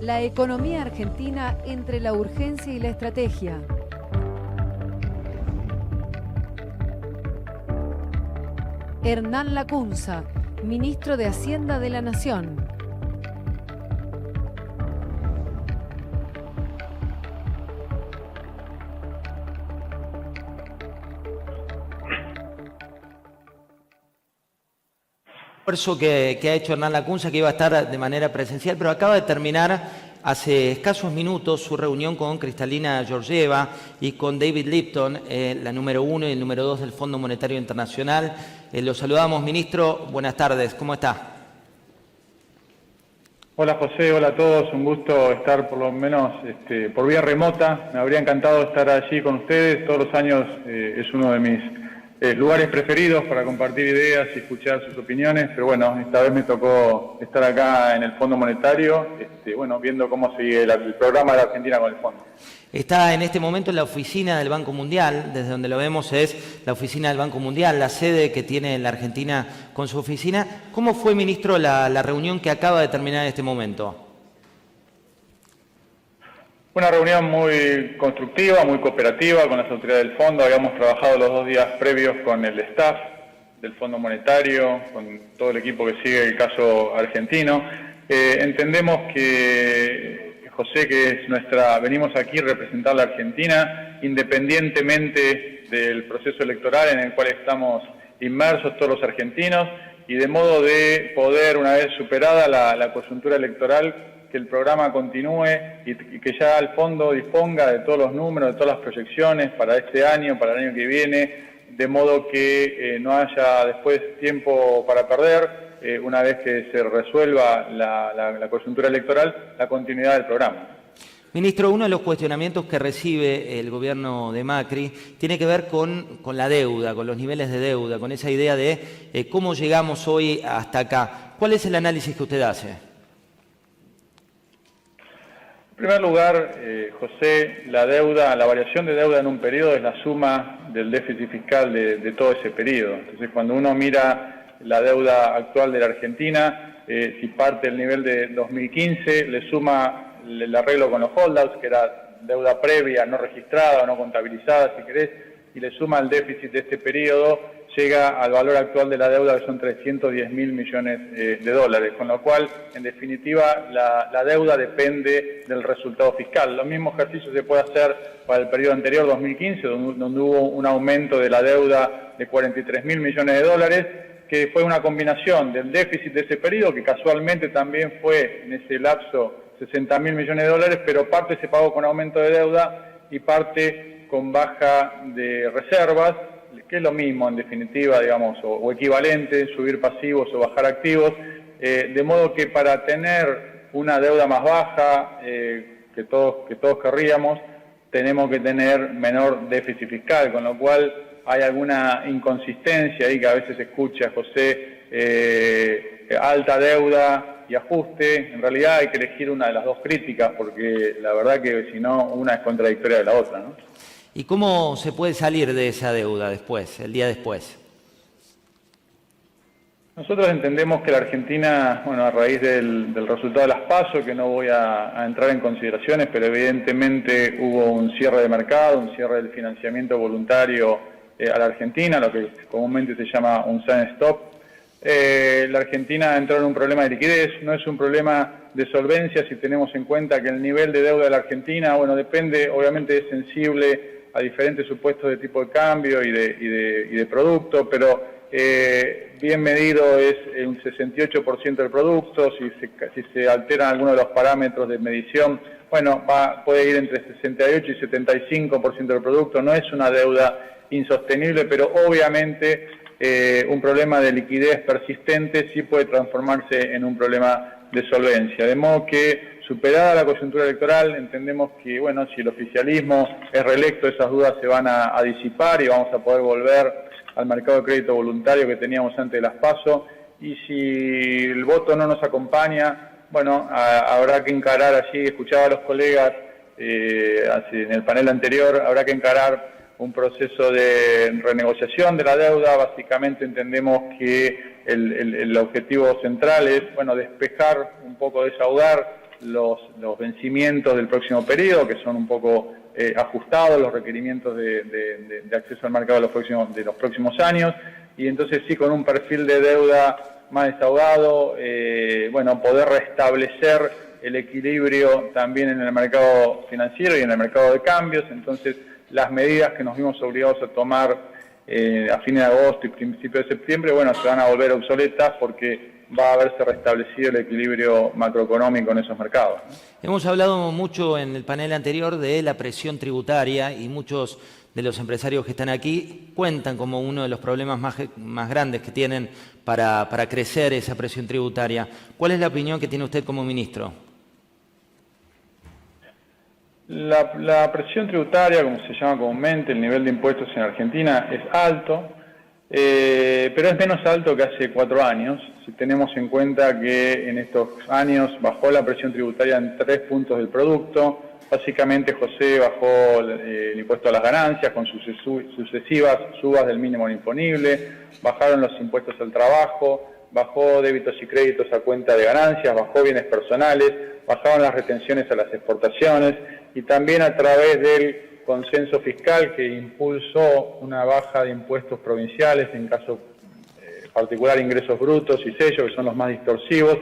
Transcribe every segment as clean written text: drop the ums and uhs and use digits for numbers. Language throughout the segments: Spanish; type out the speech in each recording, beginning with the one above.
La economía argentina entre la urgencia y la estrategia. Hernán Lacunza, ministro de Hacienda de la Nación. Esfuerzo que ha hecho Hernán Lacunza, que iba a estar de manera presencial, pero acaba de terminar hace escasos minutos su reunión con Kristalina Georgieva y con David Lipton, la número 1 y el número 2 del Fondo Monetario Internacional. Los saludamos, ministro. Buenas tardes. ¿Cómo está? Hola José, hola a todos. Un gusto estar por lo menos por vía remota. Me habría encantado estar allí con ustedes. Todos los años es uno de mis lugares preferidos para compartir ideas y escuchar sus opiniones, pero bueno, esta vez me tocó estar acá en el Fondo Monetario, bueno, viendo cómo sigue el programa de la Argentina con el Fondo. Está en este momento en la oficina del Banco Mundial, desde donde lo vemos es la oficina del Banco Mundial, la sede que tiene la Argentina con su oficina. ¿Cómo fue, ministro, la reunión que acaba de terminar en este momento? Una reunión muy constructiva, muy cooperativa con las autoridades del Fondo. Habíamos trabajado los 2 días previos con el staff del Fondo Monetario, con todo el equipo que sigue el caso argentino. Entendemos que, José, que venimos aquí a representar a la Argentina, independientemente del proceso electoral en el cual estamos inmersos todos los argentinos, y de modo de poder, una vez superada la coyuntura electoral, que el programa continúe y que ya el fondo disponga de todos los números, de todas las proyecciones para este año, para el año que viene, de modo que no haya después tiempo para perder, una vez que se resuelva la coyuntura electoral, la continuidad del programa. Ministro, uno de los cuestionamientos que recibe el gobierno de Macri tiene que ver con la deuda, con los niveles de deuda, con esa idea de cómo llegamos hoy hasta acá. ¿Cuál es el análisis que usted hace? En primer lugar, José, la variación de deuda en un periodo es la suma del déficit fiscal de todo ese periodo. Entonces, cuando uno mira la deuda actual de la Argentina, si parte del nivel de 2015, le suma el arreglo con los holdouts, que era deuda previa, no registrada o no contabilizada, si querés, y le suma el déficit de este periodo, llega al valor actual de la deuda, que son 310.000 millones de dólares, con lo cual, en definitiva, la deuda depende del resultado fiscal. Lo mismo ejercicio se puede hacer para el periodo anterior, 2015, donde hubo un aumento de la deuda de 43.000 millones de dólares, que fue una combinación del déficit de ese periodo, que casualmente también fue en ese lapso 60.000 millones de dólares, pero parte se pagó con aumento de deuda y parte con baja de reservas, que es lo mismo en definitiva, digamos, o equivalente, subir pasivos o bajar activos, de modo que para tener una deuda más baja, que todos querríamos, tenemos que tener menor déficit fiscal, con lo cual hay alguna inconsistencia ahí que a veces se escucha, José, alta deuda y ajuste. En realidad hay que elegir una de las dos críticas, porque la verdad que si no, una es contradictoria de la otra, ¿no? ¿Y cómo se puede salir de esa deuda después, el día después? Nosotros entendemos que la Argentina, bueno, a raíz del resultado de las PASO, que no voy a entrar en consideraciones, pero evidentemente hubo un cierre de mercado, un cierre del financiamiento voluntario a la Argentina, lo que comúnmente se llama un stand-stop. La Argentina entró en un problema de liquidez, no es un problema de solvencia si tenemos en cuenta que el nivel de deuda de la Argentina, bueno, depende, obviamente es sensible a diferentes supuestos de tipo de cambio y de producto, pero bien medido es un 68% del producto. Si se alteran algunos de los parámetros de medición, bueno, puede ir entre 68 y 75% del producto. No es una deuda insostenible, pero obviamente un problema de liquidez persistente sí puede transformarse en un problema de solvencia. De modo que, superada la coyuntura electoral, entendemos que, bueno, si el oficialismo es reelecto, esas dudas se van a disipar y vamos a poder volver al mercado de crédito voluntario que teníamos antes de las PASO. Y si el voto no nos acompaña, bueno, habrá que encarar allí, escuchaba a los colegas en el panel anterior, habrá que encarar un proceso de renegociación de la deuda. Básicamente entendemos que el objetivo central es, bueno, despejar un poco, desahogar los vencimientos del próximo periodo, que son un poco ajustados los requerimientos de acceso al mercado de los próximos años, y entonces sí, con un perfil de deuda más desahogado, poder restablecer el equilibrio también en el mercado financiero y en el mercado de cambios. Entonces, las medidas que nos vimos obligados a tomar a fines de agosto y principios de septiembre, se van a volver obsoletas porque va a haberse restablecido el equilibrio macroeconómico en esos mercados, ¿no? Hemos hablado mucho en el panel anterior de la presión tributaria y muchos de los empresarios que están aquí cuentan como uno de los problemas más grandes que tienen para crecer esa presión tributaria. ¿Cuál es la opinión que tiene usted como ministro? La presión tributaria, como se llama comúnmente, el nivel de impuestos en Argentina es alto, pero es menos alto que hace 4 años, si tenemos en cuenta que en estos años bajó la presión tributaria en 3 puntos del producto. Básicamente José bajó el impuesto a las ganancias con sucesivas subas del mínimo imponible, bajaron los impuestos al trabajo, bajó débitos y créditos a cuenta de ganancias, bajó bienes personales, bajaron las retenciones a las exportaciones, y también a través del consenso fiscal que impulsó una baja de impuestos provinciales, en caso particular ingresos brutos y sellos, que son los más distorsivos.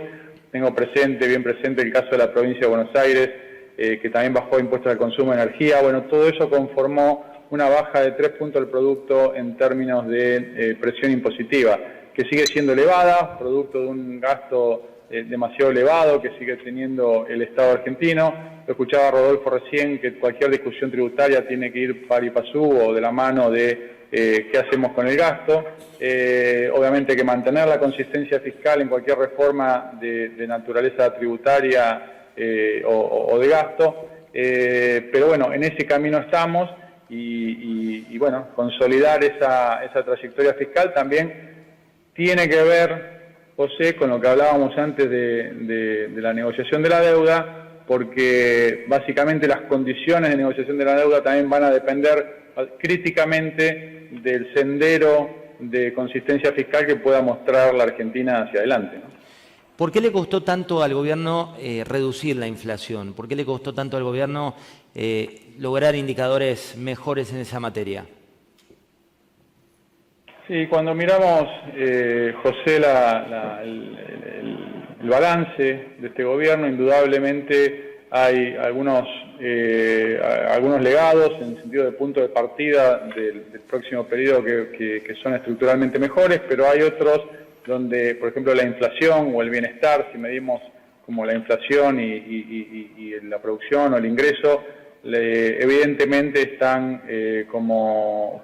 Tengo bien presente el caso de la provincia de Buenos Aires, que también bajó impuestos al consumo de energía. Todo eso conformó una baja de 3 puntos del producto en términos de presión impositiva, que sigue siendo elevada, producto de un gasto demasiado elevado que sigue teniendo el Estado argentino. Lo escuchaba Rodolfo recién, que cualquier discusión tributaria tiene que ir pari passu o de la mano de qué hacemos con el gasto. Obviamente que mantener la consistencia fiscal en cualquier reforma de naturaleza tributaria o de gasto, pero en ese camino estamos, y consolidar esa trayectoria fiscal también tiene que ver, José, con lo que hablábamos antes de la negociación de la deuda, porque básicamente las condiciones de negociación de la deuda también van a depender críticamente del sendero de consistencia fiscal que pueda mostrar la Argentina hacia adelante, ¿no? ¿Por qué le costó tanto al gobierno reducir la inflación? ¿Por qué le costó tanto al gobierno lograr indicadores mejores en esa materia? Sí, cuando miramos, José, el balance de este gobierno, indudablemente hay algunos legados en el sentido de punto de partida del próximo periodo que son estructuralmente mejores, pero hay otros donde, por ejemplo, la inflación o el bienestar, si medimos como la inflación y la producción o el ingreso, evidentemente están como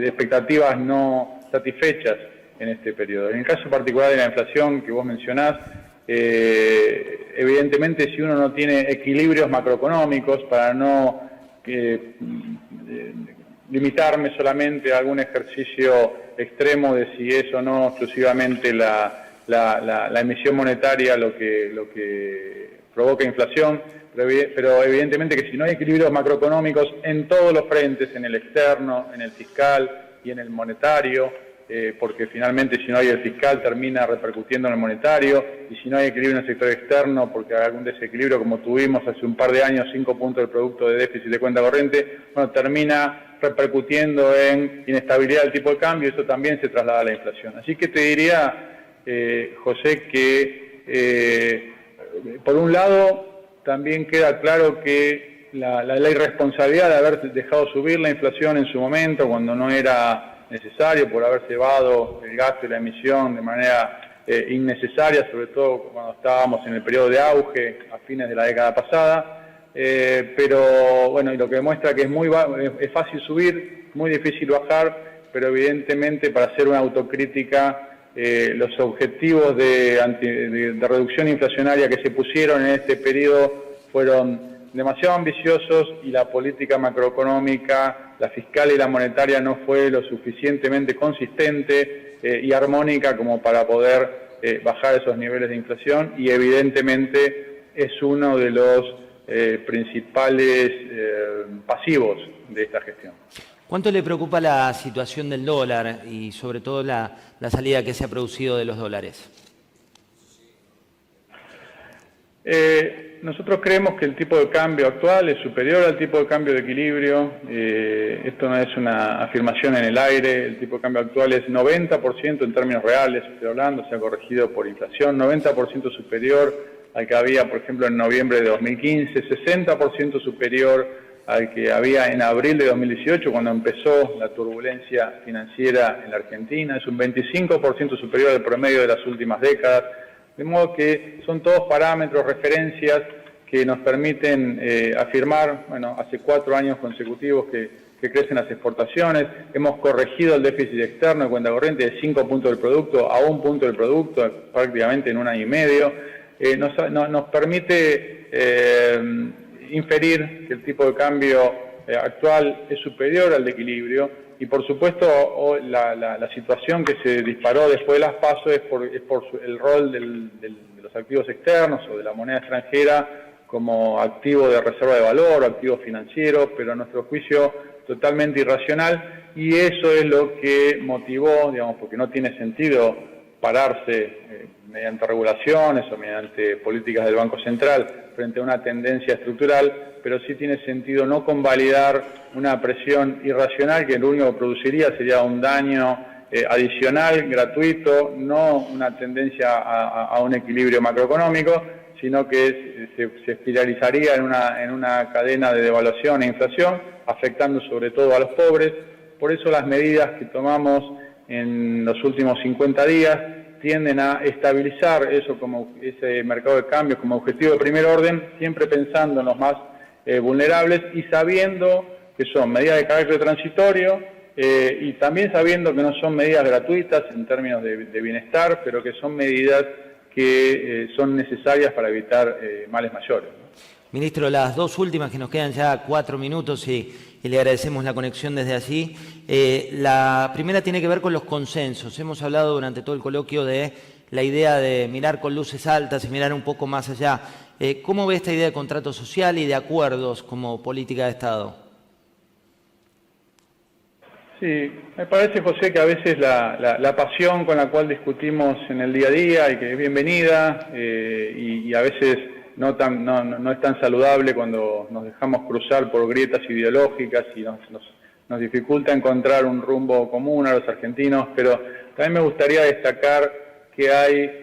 expectativas no satisfechas en este periodo. En el caso particular de la inflación que vos mencionás, evidentemente si uno no tiene equilibrios macroeconómicos, para no limitarme solamente a algún ejercicio extremo de si es o no exclusivamente la emisión monetaria lo que provoca inflación, pero evidentemente que si no hay equilibrios macroeconómicos en todos los frentes, en el externo, en el fiscal y en el monetario, porque finalmente si no hay el fiscal termina repercutiendo en el monetario, y si no hay equilibrio en el sector externo porque hay algún desequilibrio como tuvimos hace un par de años, 5 puntos del producto de déficit de cuenta corriente, termina repercutiendo en inestabilidad del tipo de cambio, y eso también se traslada a la inflación. Así que te diría, José, que por un lado también queda claro que la irresponsabilidad de haber dejado subir la inflación en su momento, cuando no era necesario, por haber cebado el gasto y la emisión de manera innecesaria, sobre todo cuando estábamos en el periodo de auge a fines de la década pasada. Pero y lo que demuestra que es fácil subir, muy difícil bajar, pero evidentemente para hacer una autocrítica, los objetivos de reducción inflacionaria que se pusieron en este periodo fueron demasiado ambiciosos, y la política macroeconómica, la fiscal y la monetaria, no fue lo suficientemente consistente y armónica como para poder bajar esos niveles de inflación, y evidentemente es uno de los principales pasivos de esta gestión. ¿Cuánto le preocupa la situación del dólar y sobre todo la salida que se ha producido de los dólares? Nosotros creemos que el tipo de cambio actual es superior al tipo de cambio de equilibrio. Esto no es una afirmación en el aire. El tipo de cambio actual es 90% en términos reales, estoy hablando, se ha corregido por inflación, 90% superior al que había, por ejemplo, en noviembre de 2015, 60% superior al que había en abril de 2018, cuando empezó la turbulencia financiera en la Argentina. Es un 25% superior al promedio de las últimas décadas. De modo que son todos parámetros, referencias que nos permiten afirmar, bueno, hace 4 años consecutivos que crecen las exportaciones, hemos corregido el déficit externo de cuenta corriente de 5 puntos del producto a 1 punto del producto, prácticamente en 1 año y medio. Nos permite inferir que el tipo de cambio actual es superior al de equilibrio. Y por supuesto la situación que se disparó después de las PASO es por el rol de los activos externos o de la moneda extranjera como activo de reserva de valor o activo financiero, pero a nuestro juicio totalmente irracional, y eso es lo que motivó, digamos, porque no tiene sentido pararse mediante regulaciones o mediante políticas del Banco Central frente a una tendencia estructural, pero sí tiene sentido no convalidar una presión irracional que lo único que produciría sería un daño adicional, gratuito, no una tendencia a un equilibrio macroeconómico, sino que se espiralizaría en una cadena de devaluación e inflación, afectando sobre todo a los pobres. Por eso las medidas que tomamos en los últimos 50 días tienden a estabilizar ese mercado de cambios como objetivo de primer orden, siempre pensando en los más vulnerables y sabiendo que son medidas de carácter transitorio y también sabiendo que no son medidas gratuitas en términos de bienestar, pero que son medidas que son necesarias para evitar males mayores, ¿no? Ministro, las dos últimas que nos quedan ya 4 minutos y le agradecemos la conexión desde allí. La primera tiene que ver con los consensos. Hemos hablado durante todo el coloquio de la idea de mirar con luces altas y mirar un poco más allá. ¿Cómo ve esta idea de contrato social y de acuerdos como política de Estado? Sí, me parece, José, que a veces la pasión con la cual discutimos en el día a día y que es bienvenida y a veces no es tan saludable cuando nos dejamos cruzar por grietas ideológicas y nos dificulta encontrar un rumbo común a los argentinos, pero también me gustaría destacar que hay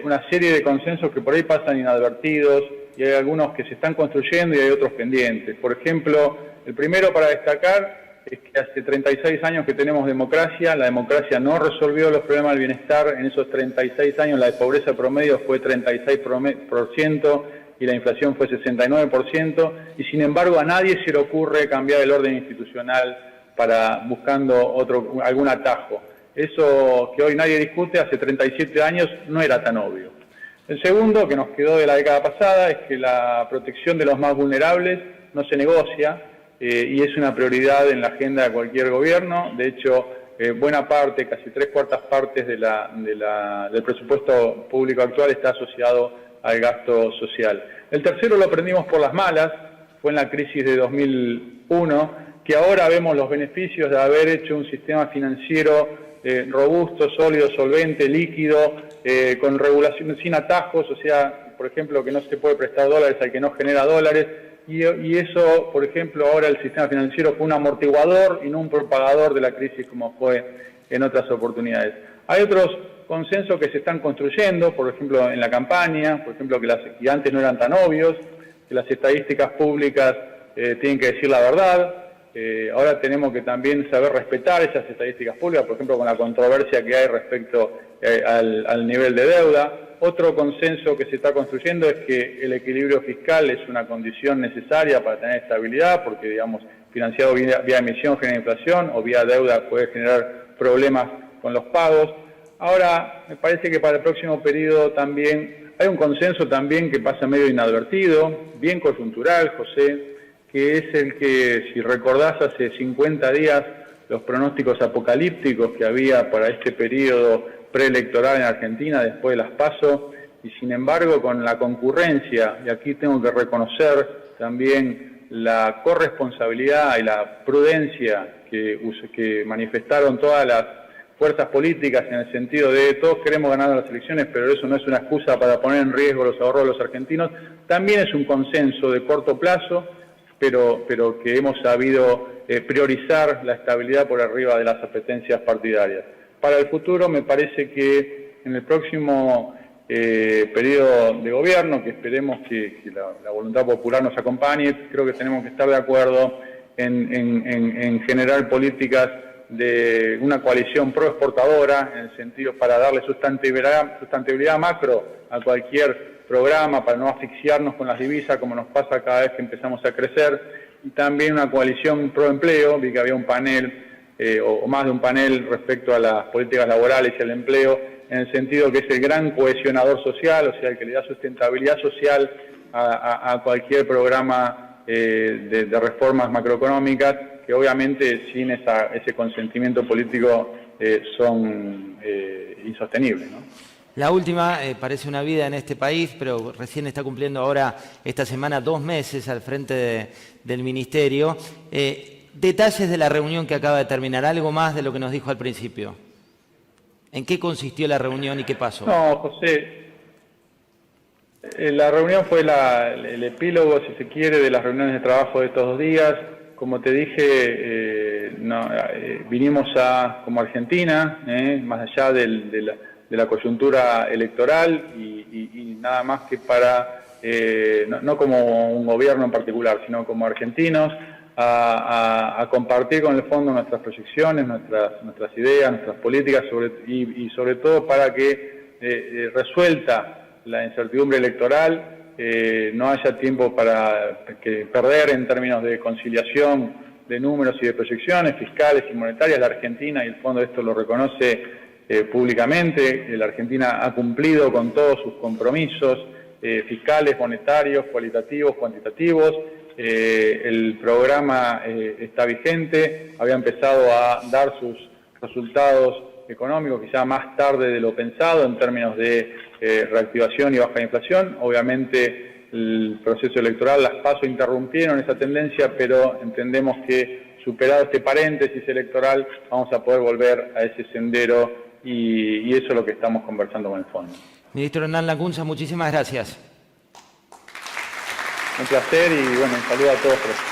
una serie de consensos que por ahí pasan inadvertidos y hay algunos que se están construyendo y hay otros pendientes. Por ejemplo, el primero para destacar es que hace 36 años que tenemos democracia, la democracia no resolvió los problemas del bienestar. En esos 36 años la de pobreza promedio fue 36% y la inflación fue 69%, y sin embargo a nadie se le ocurre cambiar el orden institucional buscando algún atajo. Eso que hoy nadie discute, hace 37 años no era tan obvio. El segundo, que nos quedó de la década pasada, es que la protección de los más vulnerables no se negocia, y es una prioridad en la agenda de cualquier gobierno. De hecho, buena parte, casi 3/4 partes del presupuesto público actual está asociado al gasto social. El tercero lo aprendimos por las malas, fue en la crisis de 2001, que ahora vemos los beneficios de haber hecho un sistema financiero robusto, sólido, solvente, líquido, con regulación sin atajos, o sea, por ejemplo, que no se puede prestar dólares al que no genera dólares. Y eso, por ejemplo, ahora el sistema financiero fue un amortiguador y no un propagador de la crisis como fue en otras oportunidades. Hay otros consensos que se están construyendo, por ejemplo, en la campaña, por ejemplo, que antes no eran tan obvios, que las estadísticas públicas tienen que decir la verdad. Ahora tenemos que también saber respetar esas estadísticas públicas, por ejemplo, con la controversia que hay respecto al nivel de deuda. Otro consenso que se está construyendo es que el equilibrio fiscal es una condición necesaria para tener estabilidad, porque, digamos, financiado vía emisión genera inflación o vía deuda puede generar problemas con los pagos. Ahora, me parece que para el próximo periodo también hay un consenso también que pasa medio inadvertido, bien coyuntural, José, que es el que, si recordás, hace 50 días los pronósticos apocalípticos que había para este periodo preelectoral en Argentina después de las PASO, y sin embargo con la concurrencia, y aquí tengo que reconocer también la corresponsabilidad y la prudencia que manifestaron todas las fuerzas políticas en el sentido de todos queremos ganar las elecciones, pero eso no es una excusa para poner en riesgo los ahorros de los argentinos. También es un consenso de corto plazo, pero que hemos sabido priorizar la estabilidad por arriba de las apetencias partidarias. Para el futuro me parece que en el próximo periodo de gobierno, que esperemos que la voluntad popular nos acompañe, creo que tenemos que estar de acuerdo en generar políticas de una coalición pro-exportadora, en el sentido para darle sustentabilidad macro a cualquier programa, para no asfixiarnos con las divisas como nos pasa cada vez que empezamos a crecer, y también una coalición pro-empleo. Vi que había un panel o más de un panel respecto a las políticas laborales y al empleo, en el sentido que es el gran cohesionador social, o sea, el que le da sustentabilidad social a cualquier programa de reformas macroeconómicas, que obviamente sin ese consentimiento político son insostenibles, ¿no? La última, parece una vida en este país, pero recién está cumpliendo ahora esta semana 2 meses al frente del Ministerio. Detalles de la reunión que acaba de terminar, algo más de lo que nos dijo al principio. ¿En qué consistió la reunión y qué pasó? No, José, la reunión fue el epílogo, si se quiere, de las reuniones de trabajo de estos 2 días. Como te dije, vinimos como Argentina, más allá de la coyuntura electoral y nada más que para, no como un gobierno en particular, sino como argentinos, a compartir con el fondo nuestras proyecciones, nuestras ideas, nuestras políticas y sobre todo para que resuelta la incertidumbre electoral, no haya tiempo para perder en términos de conciliación de números y de proyecciones fiscales y monetarias. La Argentina, y el fondo esto lo reconoce públicamente, la Argentina ha cumplido con todos sus compromisos fiscales, monetarios, cualitativos, cuantitativos. El programa está vigente, había empezado a dar sus resultados económicos quizá más tarde de lo pensado en términos de reactivación y baja inflación. Obviamente el proceso electoral, las PASO interrumpieron esa tendencia, pero entendemos que superado este paréntesis electoral vamos a poder volver a ese sendero y eso es lo que estamos conversando con el fondo. Ministro Hernán Lacunza, muchísimas gracias. Un placer y bueno, un saludo a todos.